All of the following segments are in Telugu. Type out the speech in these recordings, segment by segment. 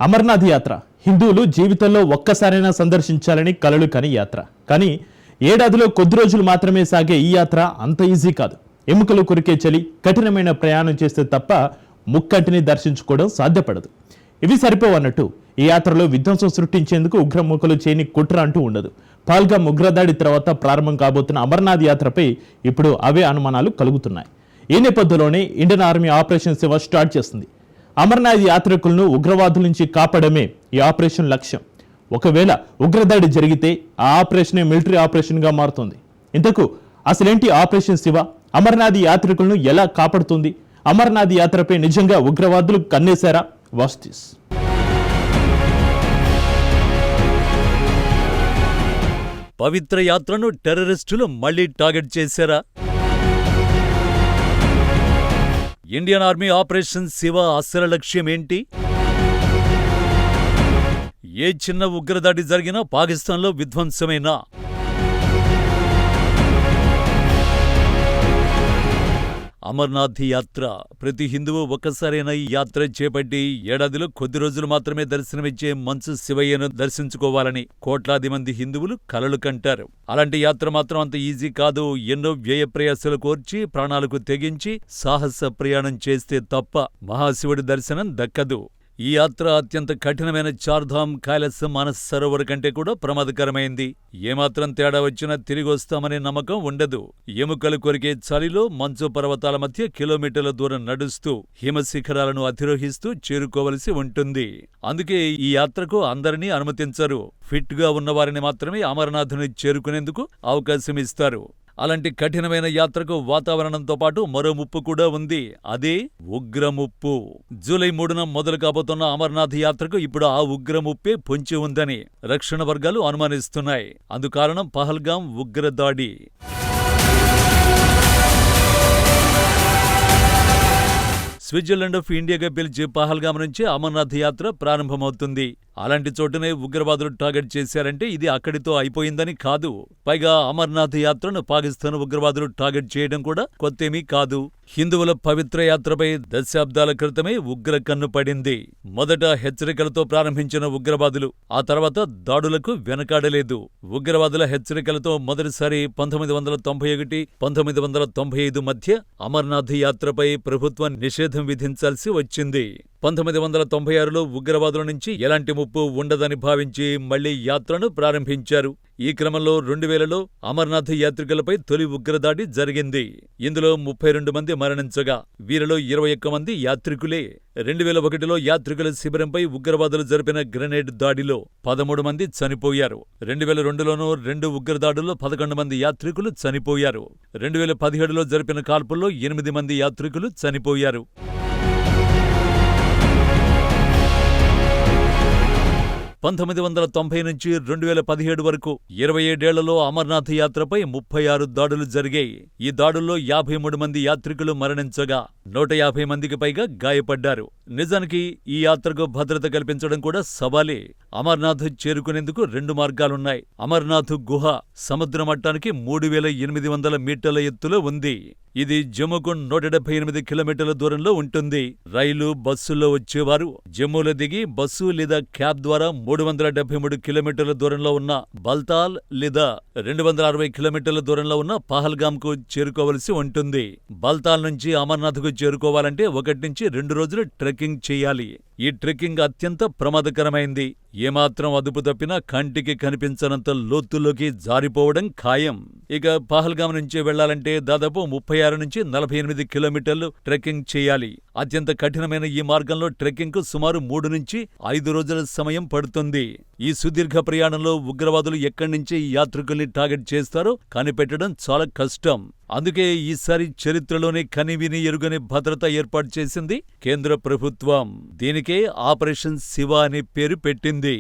అమర్నాథ్ యాత్ర హిందువులు జీవితంలో ఒక్కసారైనా సందర్శించాలని కలలు కని యాత్ర. కానీ ఏడాదిలో కొద్ది రోజులు మాత్రమే సాగే ఈ యాత్ర అంత ఈజీ కాదు. ఎముకలు కొరికే చలి, కఠినమైన ప్రయాణం చేస్తే తప్ప ముక్కంటిని దర్శించుకోవడం సాధ్యపడదు. ఇవి సరిపోవన్నట్టు ఈ యాత్రలో విధ్వంసం సృష్టించేందుకు ఉగ్రముఖలు చేయని కుట్ర అంటూ ఉండదు. పహల్గామ్ ఉగ్రదాడి తర్వాత ప్రారంభం కాబోతున్న అమర్నాథ్ యాత్రపై ఇప్పుడు అవే అనుమానాలు కలుగుతున్నాయి. ఈ నేపథ్యంలోనే Indian army operation Shiva start చేస్తుంది. అమర్నాథ్ యాత్రికులను ఉగ్రవాదుల నుంచి కాపాడమే ఈ ఆపరేషన్ లక్ష్యం. ఒకవేళ ఉగ్రదాడి జరిగితే ఆ ఆపరేషనే మిలిటరీ ఆపరేషన్గా మారుతుంది. ఇంతకు అసలేంటి ఆపరేషన్ శివ? అమర్నాథ్ యాత్రికులను ఎలా కాపాడుతుంది? అమర్నాథ్ యాత్రపై నిజంగా ఉగ్రవాదులు కన్నేశారా? వాస్టిస్ పవిత్ర యాత్రను టెర్రరిస్టులు మళ్లీ టార్గెట్ చేశారా? ఇండియన్ ఆర్మీ ఆపరేషన్ శివ అసలు లక్ష్యం ఏంటి? ఏ చిన్న ఉగ్రదాడి జరిగినా పాకిస్తాన్లో విధ్వంసమేనా? అమర్నాథ్ యాత్ర ప్రతి హిందువు ఒక్కసారైనా ఈ యాత్ర చేపట్టి ఏడాదిలో కొద్ది రోజులు మాత్రమే దర్శనమిచ్చే మంచు శివయ్యను దర్శించుకోవాలని కోట్లాది మంది హిందువులు కలలు కంటారు. అలాంటి యాత్ర మాత్రం అంత ఈజీ కాదు. ఎన్నో వ్యయ ప్రయాసాలు కోర్చి ప్రాణాలకు తెగించి సాహస ప్రయాణం చేస్తే తప్ప మహాశివుడి దర్శనం దక్కదు. ఈ యాత్ర అత్యంత కఠినమైన చార్ధామ్ కైలాస మానస్ సరోవర్ కంటే కూడా ప్రమాదకరమైంది. ఏమాత్రం తేడా వచ్చినా తిరిగి వస్తామనే నమ్మకం ఉండదు. ఎముకలు కొరికే చలిలో మంచు పర్వతాల మధ్య కిలోమీటర్ల దూరం నడుస్తూ హిమశిఖరాలను అధిరోహిస్తూ చేరుకోవలసి ఉంటుంది. అందుకే ఈ యాత్రకు అందరినీ అనుమతించరు. ఫిట్ గా ఉన్నవారిని మాత్రమే అమర్నాథ్ని చేరుకునేందుకు అవకాశం ఇస్తారు. అలాంటి కఠినమైన యాత్రకు వాతావరణంతో పాటు మరో ముప్పు కూడా ఉంది. అదే ఉగ్రముప్పు. జూలై 3న మొదలు కాబోతున్న అమర్నాథ్ యాత్రకు ఇప్పుడు ఆ ఉగ్రముప్పే పొంచి ఉందని రక్షణ వర్గాలు అనుమానిస్తున్నాయి. అందుకారణం పహల్గామ్ ఉగ్రదాడి. స్విట్జర్లాండ్ ఆఫ్ ఇండియాగా పిలిచే పహల్గామ్ నుంచి అమర్నాథ్ యాత్ర ప్రారంభమవుతుంది. అలాంటి చోటునే ఉగ్రవాదులు టార్గెట్ చేశారంటే ఇది అక్కడితో అయిపోయిందని కాదు. పైగా అమర్నాథ్ యాత్రను పాకిస్తాన్ ఉగ్రవాదులు టార్గెట్ చేయడం కూడా కొత్తేమీ కాదు. హిందువుల పవిత్ర యాత్రపై దశాబ్దాల క్రితమే ఉగ్ర కన్ను పడింది. మొదట హెచ్చరికలతో ప్రారంభించిన ఉగ్రవాదులు ఆ తర్వాత దాడులకు వెనకాడలేదు. ఉగ్రవాదుల హెచ్చరికలతో మొదటిసారి 1991, 1995 మధ్య అమర్నాథ్ యాత్రపై ప్రభుత్వం నిషేధం విధించాల్సి వచ్చింది. 1996లో ఉగ్రవాదుల నుంచి ఎలాంటి ముప్పు ఉండదని భావించి మళ్లీ యాత్రను ప్రారంభించారు. ఈ క్రమంలో 2000లో అమర్నాథ్ యాత్రికులపై తొలి ఉగ్రదాడి జరిగింది. ఇందులో 32 మంది మరణించగా వీరిలో 21 మంది యాత్రికులే. 2001లో యాత్రికుల శిబిరంపై ఉగ్రవాదులు జరిపిన గ్రెనేడ్ దాడిలో 13 మంది చనిపోయారు. 2002లోనూ 2 ఉగ్రదాడుల్లో 11 మంది యాత్రికులు చనిపోయారు. 2017లో జరిపిన కాల్పుల్లో 8 మంది యాత్రికులు చనిపోయారు. 1990 నుంచి 2017 వరకు 27 ఏళ్లలో అమర్నాథ్ యాత్రపై 36 దాడులు జరిగాయి. ఈ దాడుల్లో 53 మంది యాత్రికులు మరణించగా 150 మందికి పైగా గాయపడ్డారు. నిజానికి ఈ యాత్రకు భద్రత కల్పించడం కూడా సవాలే. అమర్నాథ్ చేరుకునేందుకు 2 మార్గాలున్నాయి. అమర్నాథ్ గుహ సముద్ర మట్టానికి 3800 మీటర్ల ఎత్తులో ఉంది. ఇది జమ్మూకు 178 కిలోమీటర్ల దూరంలో ఉంటుంది. రైలు, బస్సుల్లో వచ్చేవారు జమ్మూలో దిగి బస్సు లేదా క్యాబ్ ద్వారా 373 కిలోమీటర్ల దూరంలో ఉన్న బల్తాల్ లేదా 260 కిలోమీటర్ల దూరంలో ఉన్న పహల్గామ్ కు చేరుకోవలసి ఉంటుంది. బల్తాల్ నుంచి అమర్నాథ్ కు చేరుకోవాలంటే 1 నుంచి 2 రోజులు ట్రెక్కింగ్ చేయాలి. ఈ ట్రెక్కింగ్ అత్యంత ప్రమాదకరమైంది. ఏమాత్రం అదుపు తప్పినా కంటికి కనిపించనంత లోతుల్లోకి జారిపోవడం ఖాయం. ఇక పహల్గామ్ నుంచి వెళ్లాలంటే దాదాపు 36 నుంచి 48 కిలోమీటర్లు ట్రెక్కింగ్ చేయాలి. అత్యంత కఠినమైన ఈ మార్గంలో ట్రెక్కింగ్ కు సుమారు 3 నుంచి 5 రోజుల సమయం పడుతుంది. ఈ సుదీర్ఘ ప్రయాణంలో ఉగ్రవాదులు ఎక్కడి నుంచి యాత్రికుల్ని టార్గెట్ చేస్తారో కనిపెట్టడం చాలా కష్టం. అందుకే ఈసారి చరిత్రలోనే కనివిని ఎరుగని భద్రత ఏర్పాటు చేసింది కేంద్ర ప్రభుత్వం. దీనికే ఆపరేషన్ శివ అనే పేరు పెట్టింది.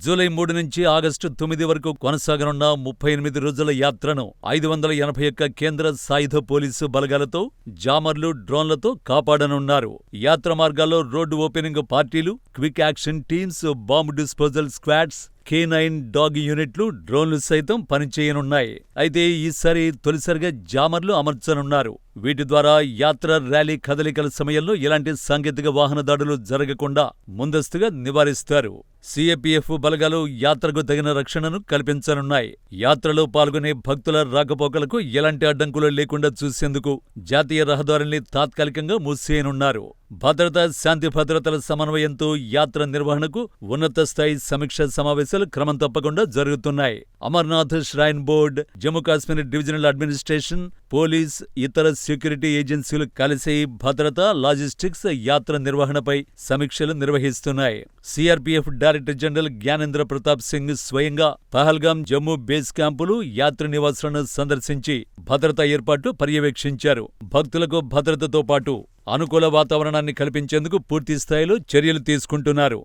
జూలై 3 నుంచి ఆగస్టు 9 వరకు కొనసాగనున్న 38 రోజుల యాత్రను 581 కేంద్ర సాయుధ పోలీసు బలగాలతో, జామర్లు, డ్రోన్లతో కాపాడనున్నారు. యాత్ర మార్గాల్లో రోడ్డు ఓపెనింగ్ పార్టీలు, quick action teams, bomb disposal squads, K9 dog యూనిట్లు, డ్రోన్లు సైతం పనిచేయనున్నాయి. అయితే ఈసారి తొలిసారిగా జామర్లు అమర్చనున్నారు. వీటి ద్వారా యాత్ర, ర్యాలీ కదలికల సమయంలో ఎలాంటి సాంకేతిక వాహన దాడులు జరగకుండా ముందస్తుగా నివారిస్తారు. సిఏపిఎఫ్ బలగాలు యాత్రకు తగిన రక్షణను కల్పించనున్నాయి. యాత్రలో పాల్గొనే భక్తుల రాకపోకలకు ఎలాంటి అడ్డంకులు లేకుండా చూసేందుకు జాతీయ రహదారుల్ని తాత్కాలికంగా మూసేయనున్నారు. భద్రత, శాంతి భద్రతల సమన్వయంతో యాత్ర నిర్వహణకు ఉన్నత స్థాయి సమీక్షా సమావేశాలు క్రమం తప్పకుండా జరుగుతున్నాయి. Amarnath shrine board, Jammu Kashmir divisional administration, police, ఇతర సెక్యూరిటీ ఏజెన్సీలు కలిసి భద్రత, లాజిస్టిక్స్, యాత్ర నిర్వహణపై సమీక్షలు నిర్వహిస్తున్నాయి. CRPF director general Gyanendra Pratap Singh స్వయంగా పహల్గాం, జమ్మూ బేస్ క్యాంపులు, యాత్రి నివాసాలను సందర్శించి భద్రతా ఏర్పాట్లు పర్యవేక్షించారు. భక్తులకు భద్రతతో పాటు అనుకూల వాతావరణాన్ని కల్పించేందుకు పూర్తి స్థాయిలో చర్యలు తీసుకుంటున్నారు.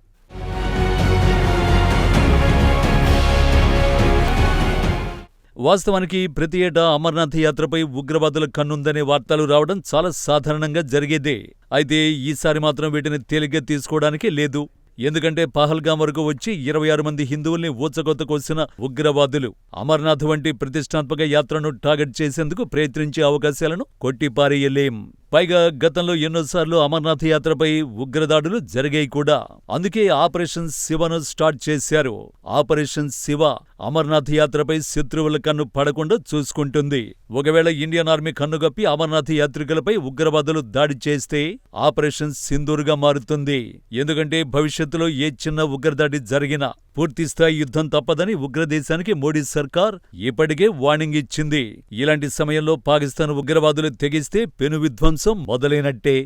వాస్తవానికి ప్రతి ఏటా అమర్నాథ్ యాత్రపై ఉగ్రవాదుల కన్నుందనే వార్తలు రావడం చాలా సాధారణంగా జరిగేదే. అయితే ఈసారి మాత్రం వీటిని తేలిగ్గా తీసుకోవడానికి లేదు. ఎందుకంటే పహల్గాం వరకు వచ్చి 26 మంది హిందువుల్ని ఊచకొత్త కోసిన ఉగ్రవాదులు అమర్నాథ్ వంటి ప్రతిష్టాత్మక యాత్రను టార్గెట్ చేసేందుకు ప్రయత్నించే అవకాశాలను కొట్టిపారేయలేం. పైగా గతంలో ఎన్నోసార్లు అమర్నాథ్ యాత్రపై ఉగ్రదాడులు జరిగాయి కూడా. అందుకే ఆపరేషన్ శివను స్టార్ట్ చేశారు. ఆపరేషన్ శివ అమర్నాథ్ యాత్రపై శత్రువుల కన్ను పడకుండా చూసుకుంటుంది. ఒకవేళ ఇండియన్ ఆర్మీ కన్నుగప్పి అమర్నాథ్ యాత్రికులపై ఉగ్రవాదులు దాడి చేస్తే ఆపరేషన్ సింధూర్గా మారుతుంది. ఎందుకంటే భవిష్యత్తులో ఏ చిన్న ఉగ్రదాడి జరిగినా పూర్తిస్థాయి యుద్ధం తప్పదని ఉగ్రదేశానికి మోడీ సర్కార్ ఇప్పటికే వార్నింగ్ ఇచ్చింది. ఇలాంటి సమయంలో పాకిస్తాన్ ఉగ్రవాదులు తెగిస్తే పెను విధ్వంసం మొదలైనట్టే.